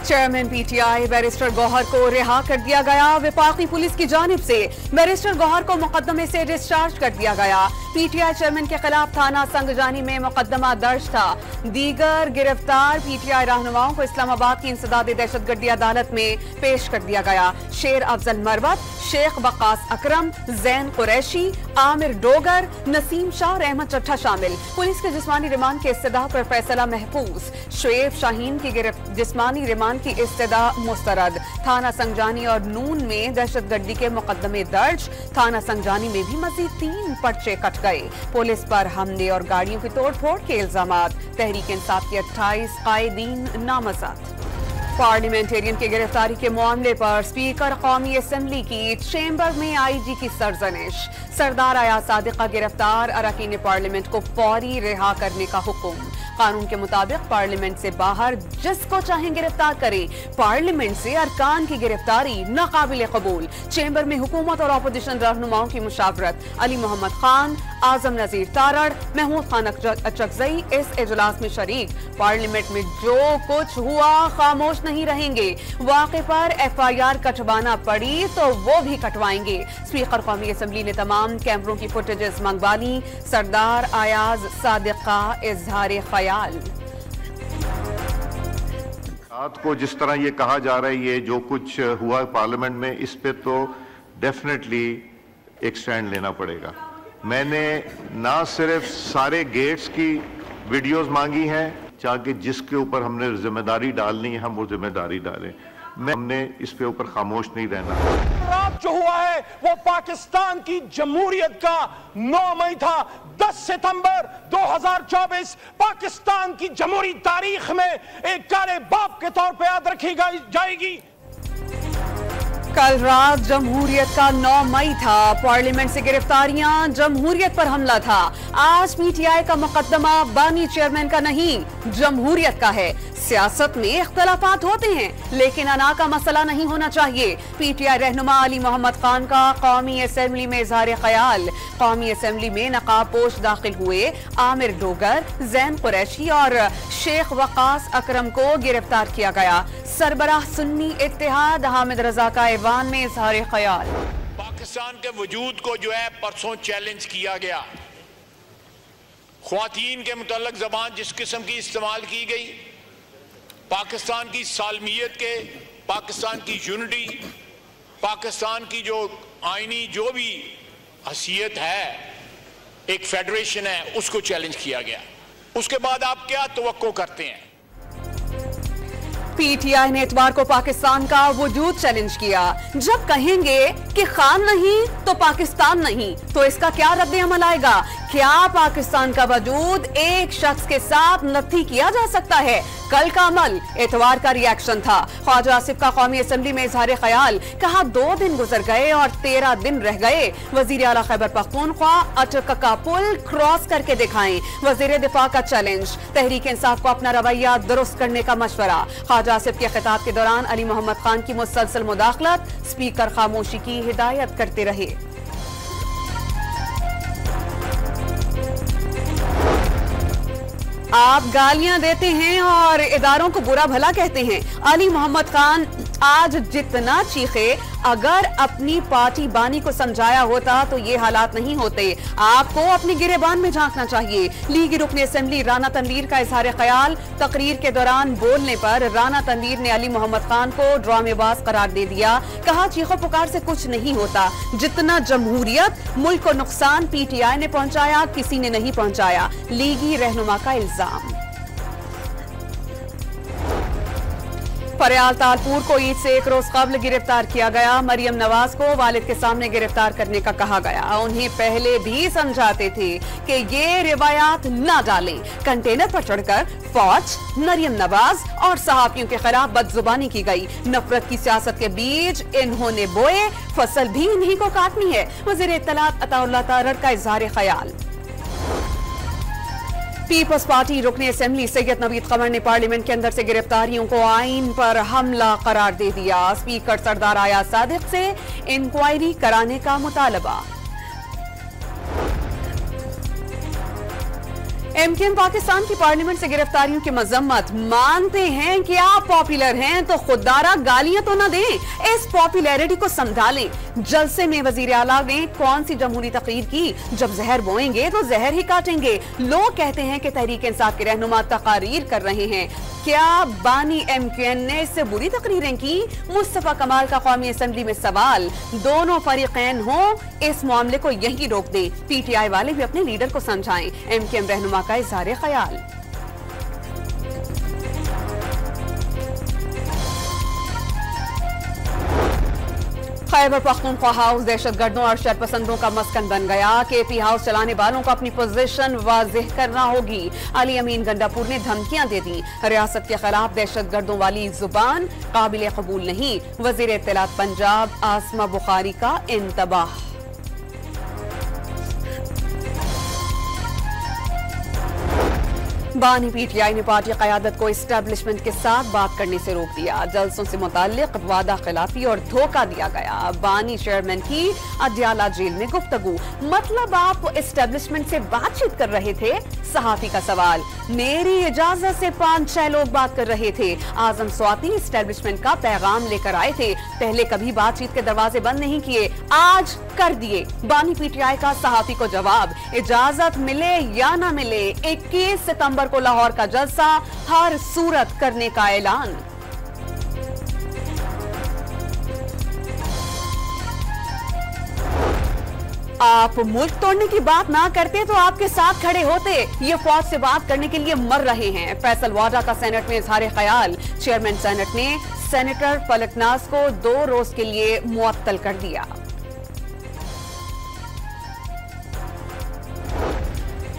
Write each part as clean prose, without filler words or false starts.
Chairman PTI barrister Gauhar को रिहा कर दिया गया। विफाकी पुलिस की जानिब से बैरिस्टर गौहर को मुकदमे से डिस्चार्ज कर दिया गया। पीटीआई चेयरमैन के खिलाफ थाना संगजानी में मुकदमा दर्ज था। दीगर गिरफ्तार पीटीआई रहनुमाओं को इस्लामाबाद की इंसदादी दहशतगर्दी अदालत में पेश कर दिया गया। शेर अफजल मरवत, शेख वकास अकरम, जैन कुरैशी, आमिर डोगर, नसीम शाह और अहमद चट्ठा शामिल। पुलिस के जिस्मानी रिमांड के इस्तदा पर फैसला महफूज। शुएब शाहीन की जिस्मानी रिमांड की इस्तदा मुस्तरद। थाना संगजानी और नून में दहशतगर्दी के मुकदमे दर्ज। थाना संगजानी में भी मजीद 3 पर्चे कट गए। पुलिस पर हमले और गाड़ियों की तोड़फोड़ के इल्जामात। तहरीक इंसाफ के 28 कायदीन नामजद। पार्लियामेंटेरियन की गिरफ्तारी के मामले पर स्पीकर कौमी असेंबली की चेंबर में आईजी की सरजनिश। सरदार अयाज सादिक का गिरफ्तार अरकान पार्लियामेंट को फौरी रिहा करने का हुक्म। कानून के मुताबिक पार्लियामेंट से बाहर जिसको चाहें गिरफ्तार करें। पार्लियामेंट से अरकान की गिरफ्तारी नाकाबिल कबूल। चेंबर में हुकूमत और अपोजिशन रहनुमाओं की मुशावरत। अली मोहम्मद खान, आजम नजीर तारड़, महमूद खान अचकजई इस इजलास में शरीक। पार्लियामेंट में जो कुछ हुआ खामोश नहीं रहेंगे। वाक़े पर FIR कटवाना पड़ी तो वो भी कटवाएंगे। स्पीकर कौमी असेंबली ने तमाम कैमरों की फुटेजेस मंगवा ली। सरदार अयाज सादिक का इजहार ख्याल। रात को जिस तरह ये कहा जा रहा है ये जो कुछ हुआ पार्लियामेंट में, इस पे तो डेफिनेटली एक स्टैंड लेना पड़ेगा। मैंने ना सिर्फ सारे गेट्स की वीडियोस मांगी हैं ताकि जिसके ऊपर हमने जिम्मेदारी डालनी है हम वो जिम्मेदारी डालें। हमने इस पे ऊपर खामोश नहीं रहना। रात जो हुआ है वो पाकिस्तान की जमहूरियत का 9 मई था। 10 सितंबर 2024 पाकिस्तान की जमहूरी तारीख में एक काले बाप के तौर पे याद रखी जाएगी। कल रात जमहूरियत का 9 मई था। पार्लियामेंट से गिरफ्तारियां, जमहूरियत पर हमला था। आज पीटीआई का मुकदमा बानी चेयरमैन का नहीं, जमहूरियत का है। सियासत में इख्तलाफात होते हैं लेकिन अना का मसला नहीं होना चाहिए। पीटीआई रहनुमा अली मोहम्मद खान का कौमी असेंबली में इजहार ख्याल। कौमी असेंबली में नकाबपोश दाखिल हुए आमिर डोगर, जैन कुरैशी और शेख वकास अकरम को गिरफ्तार किया गया। सरबराह सुन्नी इत्तेहाद हामिद रजा का ऐवान में इजहार ख्याल। पाकिस्तान के वजूद को जो है परसों चैलेंज किया गया। ख्वातीन के मुतल्लक जबान जिस किस्म की इस्तेमाल की गई, पाकिस्तान की सालमियत के, पाकिस्तान की यूनिटी, पाकिस्तान की जो आईनी जो भी हैसियत है, एक फेडरेशन है, उसको चैलेंज किया गया। उसके बाद आप क्या तवक्को करते हैं? पीटीआई ने इतवार को पाकिस्तान का वजूद चैलेंज किया। जब कहेंगे कि खान नहीं तो पाकिस्तान नहीं तो इसका क्या रद्द अमल आएगा? क्या पाकिस्तान का वजूद एक शख्स के साथ नफी किया जा सकता है? कल का अमल इतवार का रिएक्शन था। ख्वाजा आसिफ का कौमी असेंबली में इजहार ख्याल। कहा 2 दिन गुजर गए और 13 दिन रह गए। वजीर आला खैबर पख्तूनख्वा अटक का पुल क्रॉस करके दिखाएं। वजीर दिफा का चैलेंज। तहरीक इंसाफ को अपना रवैया दुरुस्त करने का मशवरा। ख्वाजा आसिफ के खिताब के दौरान अली मोहम्मद खान की मुसलसल मुदाखलत। स्पीकर खामोशी की हिदायत करते रहे। आप गालियां देते हैं और इदारों को बुरा भला कहते हैं। अली मोहम्मद खान आज जितना चीखे, अगर अपनी पार्टी बानी को समझाया होता तो ये हालात नहीं होते। आपको अपनी गिरेबान में झांकना चाहिए। लीगी रुकन असेंबली राना तनवीर का इजहार ख्याल। तकरीर के दौरान बोलने पर राना तनवीर ने अली मोहम्मद खान को ड्रामेबाज करार दे दिया। कहा चीखो पुकार से कुछ नहीं होता। जितना जमहूरियत मुल्क को नुकसान पीटीआई ने पहुंचाया किसी ने नहीं पहुंचाया। लीगी रहनुमा का इल्जाम। फरियाल तालपुर को ईद से 1 रोज कबल गिरफ्तार किया गया। मरियम नवाज को वालिद के सामने गिरफ्तार करने का कहा गया। उन्हें पहले भी समझाते थे कि ये रिवायात न डालें। कंटेनर पर चढ़कर फौज, मरियम नवाज और सहाफियों के खिलाफ बदजुबानी की गई। नफरत की सियासत के बीज इन्होंने बोए, फसल भी इन्हीं को काटनी है। वज़ीर इत्तलात अताउल्लाह तारड़ का इजहार ख्याल। पीपल्स पार्टी रुकने असेंबली सैयद नवीद कमर ने पार्लियामेंट के अंदर से गिरफ्तारियों को आईन पर हमला करार दे दिया। स्पीकर सरदार अयाज सादिक से इंक्वायरी कराने का मुतालबा। एमकेएम पाकिस्तान की पार्लियामेंट से गिरफ्तारियों की मजम्मत। मानते हैं कि आप पॉपुलर हैं तो खुददारा गालियां तो न दें, इस पॉपुलैरिटी को संभालें। जलसे में वजीर आला ने कौन सी जमहूरी तकरीर की? जब जहर बोएंगे तो जहर ही काटेंगे। लोग कहते हैं कि तहरीक इंसाफ के रहनुमा तकारीर कर रहे हैं। क्या बानी एमकेएम ने इससे बुरी तकरीरें की? मुस्तफा कमाल का कौमी असेंबली में सवाल। दोनों फरीकैन हो इस मामले को यही रोक दें। पीटीआई वाले भी अपने लीडर को समझाएं। एमकेएम रहनुमा का इज़हार ख्याल। खैबर पख्तूनख्वा हाउस दहशतगर्दों और शरपसंदों का मस्कन बन गया। केपी हाउस चलाने वालों को अपनी पोजीशन वाज़ेह करना होगी। अली अमीन गंडापुर ने धमकियां दे दी। रियासत के खिलाफ दहशतगर्दों वाली जुबान काबिल कबूल नहीं। वजीर इत्तलात पंजाब आसमा बुखारी का इंतबाह। बानी पीटीआई ने पार्टी क़यादत को एस्टेब्लिशमेंट के साथ बात करने से रोक दिया। जलसों से मुताल्लिक वादा खिलाफी और धोखा दिया गया। बानी चेयरमैन की अडयाला जेल में गुफ्तगू। मतलब आप एस्टेब्लिशमेंट से बातचीत कर रहे थे? सहाफी का सवाल। मेरी इजाजत से 5-6 लोग बात कर रहे थे। आजम स्वाति एस्टेब्लिशमेंट का पैगाम लेकर आए थे। पहले कभी बातचीत के दरवाजे बंद नहीं किए, आज कर दिए। बानी पीटीआई का सहाफी को जवाब। इजाजत मिले या ना मिले, 21 सितंबर को लाहौर का जलसा हर सूरत करने का ऐलान। आप मुल्क तोड़ने की बात ना करते तो आपके साथ खड़े होते। ये फौज से बात करने के लिए मर रहे हैं। फैसल वाडा का सेनेट में इजहार ख्याल। चेयरमैन सेनेट ने सेनेटर फलकनाज को 2 रोज के लिए मुअत्तल कर दिया।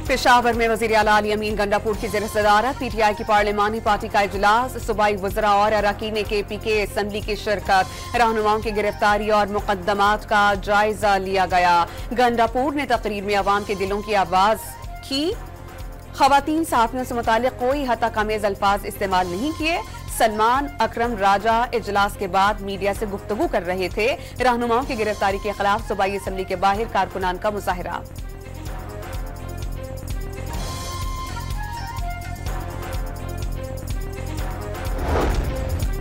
पेशावर में वजीर आला अली अमीन गंडापुर की ज़ेर सदारत पीटीआई की पार्लिमानी पार्टी का इजलास। सूबाई वज़रा और अरकान केपीके असेंबली की शिरकत। रहनुमाओं की गिरफ्तारी और मुकदमात का जायजा लिया गया। गंडापुर ने तकरीर में अवाम के दिलों की आवाज की। खवातीन सहाफियों से मुताल्लिक कोई हताकमेज अल्फाज इस्तेमाल नहीं किए। सलमान अकरम राजा इजलास के बाद मीडिया से गुफ्तगू कर रहे थे। रहनुमाओं की गिरफ्तारी के खिलाफ सूबाई असेंबली के बाहर कारकुनान का मुजाहरा।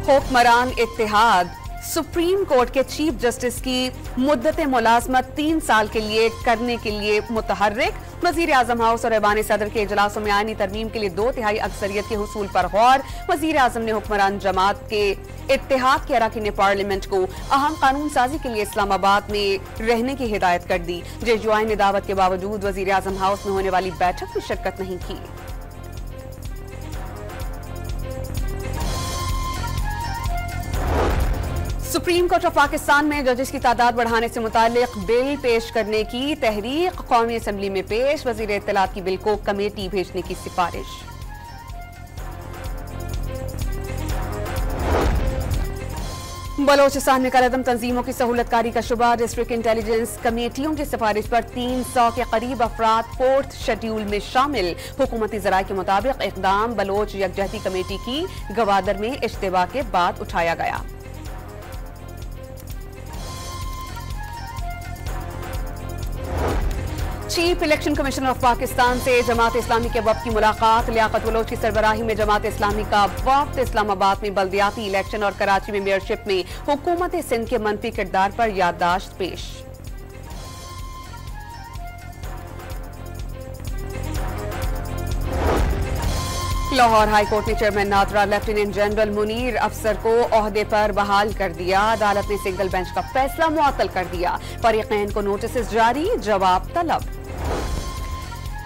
हुक्मरान इत्तेहाद सुप्रीम कोर्ट के चीफ जस्टिस की मुद्दत मुलाजमत 3 साल के लिए करने के लिए मुतहर्रिक। वजीर आजम हाउस और ऐवान सदर के इजलासों में आईनी तरमीम के लिए 2/3 अक्सरियत के हुसूल पर गौर। वजीर आजम ने हुक्मरान जमात के इत्तेहाद के अरकान पार्लियामेंट को अहम कानून साजी के लिए इस्लामाबाद में रहने की हिदायत कर दी। जेजुआई ने दावत के बावजूद वजीर आजम हाउस में होने वाली बैठक में शिरकत नहीं की। सुप्रीम कोर्ट ऑफ पाकिस्तान में जजेस की तादाद बढ़ाने से मुताल्लिक बिल पेश करने की तहरीक कौमी असेंबली में पेश। वजीर इत्तलात की बिल को कमेटी भेजने की सिफारिश। बलोचिस्तान में कलअदम तंजीमों की सहूलतकारी का शुबा। डिस्ट्रिक्ट इंटेलिजेंस कमेटियों की सिफारिश पर 300 के करीब अफराद 4th शेड्यूल में शामिल। हुकूमती ज़राए के मुताबिक इक़दाम बलोच यकजहती कमेटी की गवादर में इज्तिमा के बाद उठाया गया। Chief election commissioner of Pakistan से जमात इस्लामी के वफ़द की मुलाकात। लियाकत बलोच की सरबराही में जमात इस्लामी का वफ़द इस्लामाबाद में बल्दियाती इलेक्शन और कराची में मेयरशिप में हुकूमत सिंध के मनफी किरदार पर याददाश्त पेश। लाहौर हाई कोर्ट ने chairman NADRA lieutenant general Munir अफसर को ओहदे पर बहाल कर दिया। अदालत ने सिंगल बेंच का फैसला मुअत्तल कर दिया। फरीकैन को नोटिस जारी, जवाब तलब।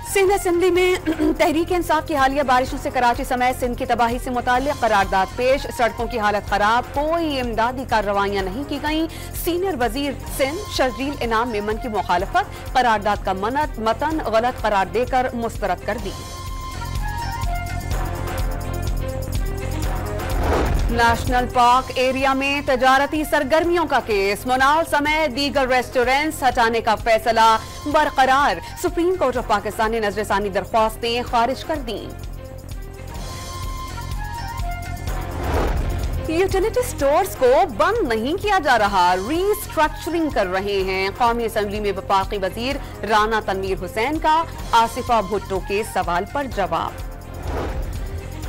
सिंध असेंबली में तहरीक इंसाफ की हालिया बारिशों से कराची समेत सिंध की तबाही से मुताल्लिक करारदाद पेश। सड़कों की हालत खराब, कोई इमदादी कार्रवाइयां नहीं की गईं। सीनियर वजीर सिंध शर्जील इनाम मेमन की मुखालफत। करारदाद का मतन गलत करार देकर मुस्तरद कर दी। नेशनल पार्क एरिया में तजारती सरगर्मियों का केस। मुनाल समेत दीगर रेस्टोरेंट्स हटाने का फैसला बरकरार। सुप्रीम कोर्ट ऑफ पाकिस्तान ने नजरसानी दरख्वास्तें खारिज कर दी। यूटिलिटी स्टोर्स को बंद नहीं किया जा रहा, रीस्ट्रक्चरिंग कर रहे हैं। कौमी असेंबली में वफाकी वजीर राना तनवीर हुसैन का आसिफा भुट्टो के सवाल पर जवाब।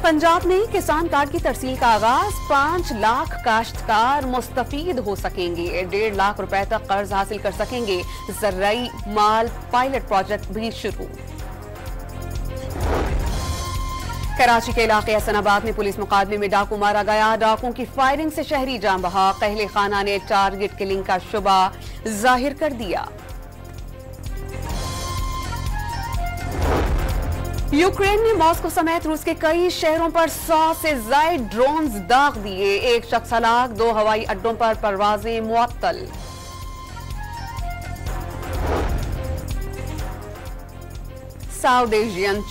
पंजाब में किसान कार्ड की तरसील का आगाज, 5 लाख काश्तकार मुस्तफीद हो सकेंगे, 1.5 लाख रुपए तक कर्ज हासिल कर सकेंगे। ज़र्राई माल पायलट प्रोजेक्ट भी शुरू। कराची के इलाके हसनाबाद में पुलिस मुकाबले में डाकू मारा गया, डाकुओं की फायरिंग से शहरी जान बहा। कहले खाना ने टारगेट किलिंग का शुबा जाहिर कर दिया। यूक्रेन ने मॉस्को समेत रूस के कई शहरों पर 100 से ज्यादा ड्रोन्स दाग दिए, 1 शख्स हलाक, 2 हवाई अड्डों पर परवाजें मुअत्तल। South Asian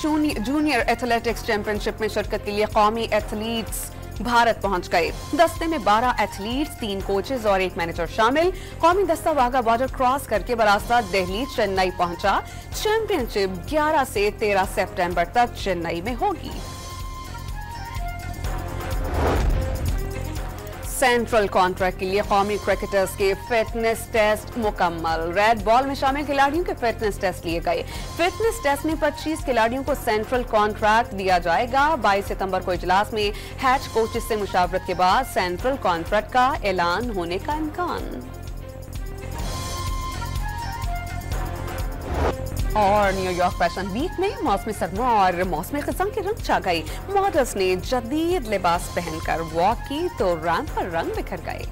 junior athletics championship में शिरकत के लिए कौमी एथलीट्स भारत पहुंच गए। दस्ते में 12 एथलीट्स, 3 कोचेज और 1 मैनेजर शामिल। कौमी दस्ता वाघा बॉर्डर क्रॉस करके बरास्ता दिल्ली चेन्नई पहुंचा। चैंपियनशिप 11 से 13 सितंबर तक चेन्नई में होगी। सेंट्रल कॉन्ट्रैक्ट के लिए कौमी क्रिकेटर्स के फिटनेस टेस्ट मुकम्मल। रेड बॉल में शामिल खिलाड़ियों के फिटनेस टेस्ट लिए गए। फिटनेस टेस्ट में 25 खिलाड़ियों को सेंट्रल कॉन्ट्रैक्ट दिया जाएगा। 22 सितंबर को इजलास में हेड कोचेस से मुशावरत के बाद सेंट्रल कॉन्ट्रैक्ट का ऐलान होने का इम्कान। और न्यूयॉर्क फैशन वीक में मौसमी सरमा और मौसमी किस्म के रंग छा गए। मॉडल्स ने जदीद लिबास पहनकर वॉक की तो रैंप पर रंग बिखर गए।